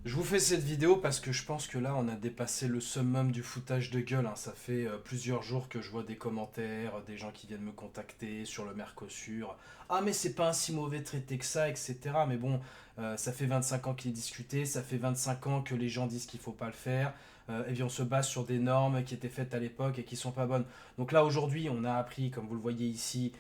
Je vous fais cette vidéo parce que je pense que là on a dépassé le summum du foutage de gueule, hein. Ça fait plusieurs jours que je vois des commentaires, des gens qui viennent me contacter sur le Mercosur. Ah mais c'est pas un si mauvais traité que ça, etc. Mais bon, ça fait 25 ans qu'il est discuté, ça fait 25 ans que les gens disent qu'il faut pas le faire. Et bien on se base sur des normes qui étaient faites à l'époque et qui sont pas bonnes. Donc là aujourd'hui on a appris, comme vous le voyez ici,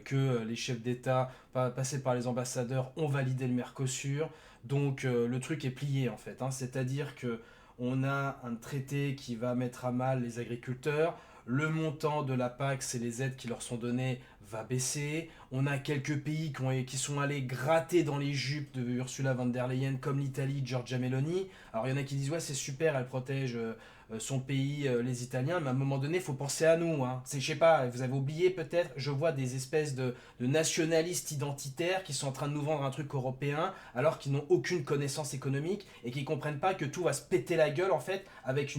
que les chefs d'État, passés par les ambassadeurs, ont validé le Mercosur. Donc le truc est plié en fait, hein. C'est-à-dire que on a un traité qui va mettre à mal les agriculteurs. Le montant de la PAC et les aides qui leur sont données va baisser. On a quelques pays qui sont allés gratter dans les jupes de Ursula von der Leyen, comme l'Italie, Giorgia Meloni. Alors il y en a qui disent ouais c'est super, elle protège son pays, les Italiens, mais à un moment donné, il faut penser à nous, hein. Je sais pas, vous avez oublié peut-être, je vois des espèces de nationalistes identitaires qui sont en train de nous vendre un truc européen alors qu'ils n'ont aucune connaissance économique et qui comprennent pas que tout va se péter la gueule en fait avec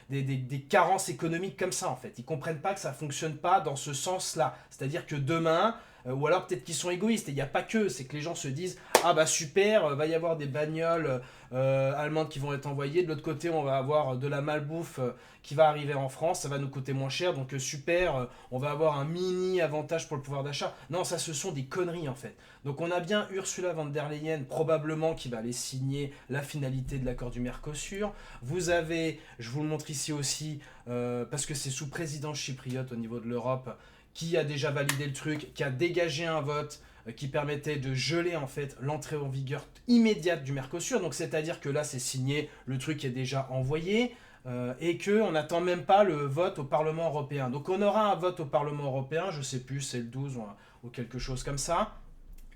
des carences économiques comme ça en fait. Ils comprennent pas que ça fonctionne pas dans ce sens-là. C'est-à-dire que demain, ou alors peut-être qu'ils sont égoïstes, et il n'y a pas que, c'est que les gens se disent ah bah super, va y avoir des bagnoles allemandes qui vont être envoyées, de l'autre côté on va avoir de la malbouffe qui va arriver en France, ça va nous coûter moins cher, donc super, on va avoir un mini avantage pour le pouvoir d'achat. Non, ça ce sont des conneries en fait. Donc on a bien Ursula von der Leyen probablement qui va aller signer la finalité de l'accord du Mercosur. Vous avez, je vous le montre ici aussi, parce que c'est sous présidence chypriote au niveau de l'Europe, qui a déjà validé le truc, qui a dégagé un vote qui permettait de geler en fait l'entrée en vigueur immédiate du Mercosur. Donc c'est-à-dire que là c'est signé, le truc est déjà envoyé et qu'on n'attend même pas le vote au Parlement européen. Donc on aura un vote au Parlement européen, je sais plus, c'est le 12 ou quelque chose comme ça.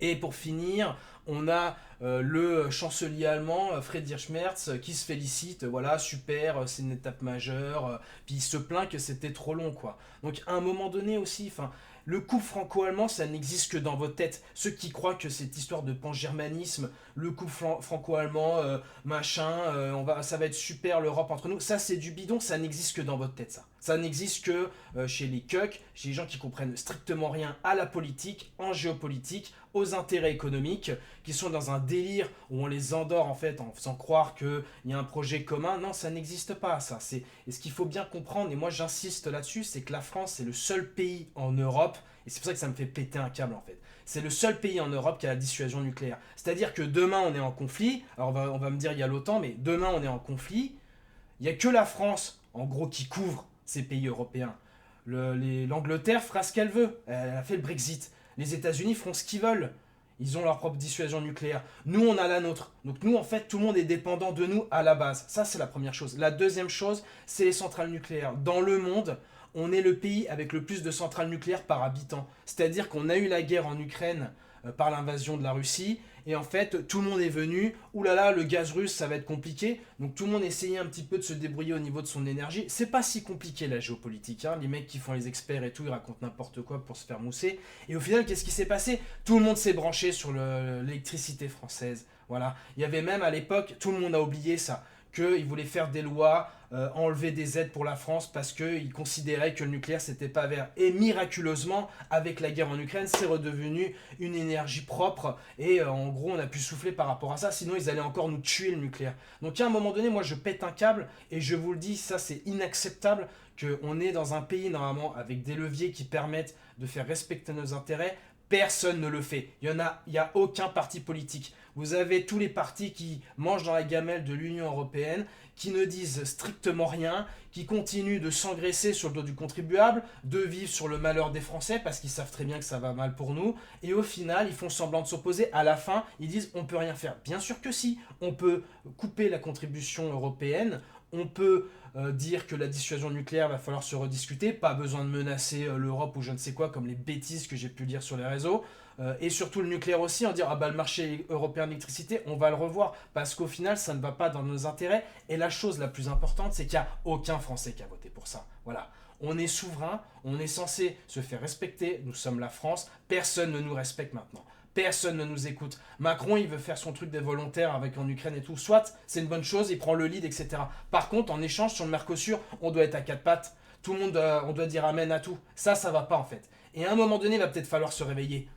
Et pour finir, on a le chancelier allemand, Friedrich Merz, qui se félicite, voilà, super, c'est une étape majeure, puis il se plaint que c'était trop long, quoi. Donc à un moment donné aussi, enfin, le couple franco-allemand, ça n'existe que dans vos têtes. Ceux qui croient que cette histoire de pan-germanisme, le couple franco-allemand, machin, ça va être super l'Europe entre nous, ça c'est du bidon, ça n'existe que dans votre tête, ça. Ça n'existe que chez les cucks, chez les gens qui comprennent strictement rien à la politique, en géopolitique, aux intérêts économiques, qui sont dans un délire où on les endort en fait en faisant croire qu'il y a un projet commun. Non, ça n'existe pas, ça. Et ce qu'il faut bien comprendre, et moi j'insiste là-dessus, c'est que la France c'est le seul pays en Europe, et c'est pour ça que ça me fait péter un câble en fait. C'est le seul pays en Europe qui a la dissuasion nucléaire. C'est-à-dire que demain on est en conflit, alors on va me dire il y a l'OTAN, mais demain on est en conflit, il n'y a que la France, en gros, qui couvre ces pays européens. L'Angleterre fera ce qu'elle veut, elle a fait le Brexit. Les États-Unis feront ce qu'ils veulent. Ils ont leur propre dissuasion nucléaire. Nous, on a la nôtre. Donc nous, en fait, tout le monde est dépendant de nous à la base. Ça, c'est la première chose. La deuxième chose, c'est les centrales nucléaires. Dans le monde, on est le pays avec le plus de centrales nucléaires par habitant. C'est-à-dire qu'on a eu la guerre en Ukraine par l'invasion de la Russie. Et en fait, tout le monde est venu. Ouh là là, le gaz russe, ça va être compliqué. Donc tout le monde essayait un petit peu de se débrouiller au niveau de son énergie. C'est pas si compliqué la géopolitique, hein. Les mecs qui font les experts et tout, ils racontent n'importe quoi pour se faire mousser. Et au final, qu'est-ce qui s'est passé? Tout le monde s'est branché sur l'électricité française. Voilà. Il y avait même à l'époque, tout le monde a oublié ça, qu'ils voulaient faire des lois, enlever des aides pour la France parce qu'ils considéraient que le nucléaire c'était pas vert. Et miraculeusement, avec la guerre en Ukraine, c'est redevenu une énergie propre et en gros on a pu souffler par rapport à ça, sinon ils allaient encore nous tuer le nucléaire. Donc à un moment donné, moi je pète un câble et je vous le dis, ça c'est inacceptable qu'on est dans un pays normalement avec des leviers qui permettent de faire respecter nos intérêts. Personne ne le fait. Il y a aucun parti politique. Vous avez tous les partis qui mangent dans la gamelle de l'Union européenne, qui ne disent strictement rien, qui continuent de s'engraisser sur le dos du contribuable, de vivre sur le malheur des Français parce qu'ils savent très bien que ça va mal pour nous. Et au final, ils font semblant de s'opposer. À la fin, ils disent on peut rien faire. Bien sûr que si. On peut couper la contribution européenne. On peut dire que la dissuasion nucléaire va falloir se rediscuter, pas besoin de menacer l'Europe ou je ne sais quoi, comme les bêtises que j'ai pu lire sur les réseaux. Et surtout le nucléaire aussi, en dire ah bah le marché européen de l'électricité, on va le revoir, parce qu'au final ça ne va pas dans nos intérêts. Et la chose la plus importante, c'est qu'il n'y a aucun Français qui a voté pour ça. Voilà. On est souverain, on est censé se faire respecter, nous sommes la France, personne ne nous respecte maintenant. Personne ne nous écoute. Macron, il veut faire son truc des volontaires avec en Ukraine et tout. Soit, c'est une bonne chose, il prend le lead, etc. Par contre, en échange, sur le Mercosur, on doit être à quatre pattes. Tout le monde, on doit dire amen à tout. Ça va pas en fait. Et à un moment donné, il va peut-être falloir se réveiller.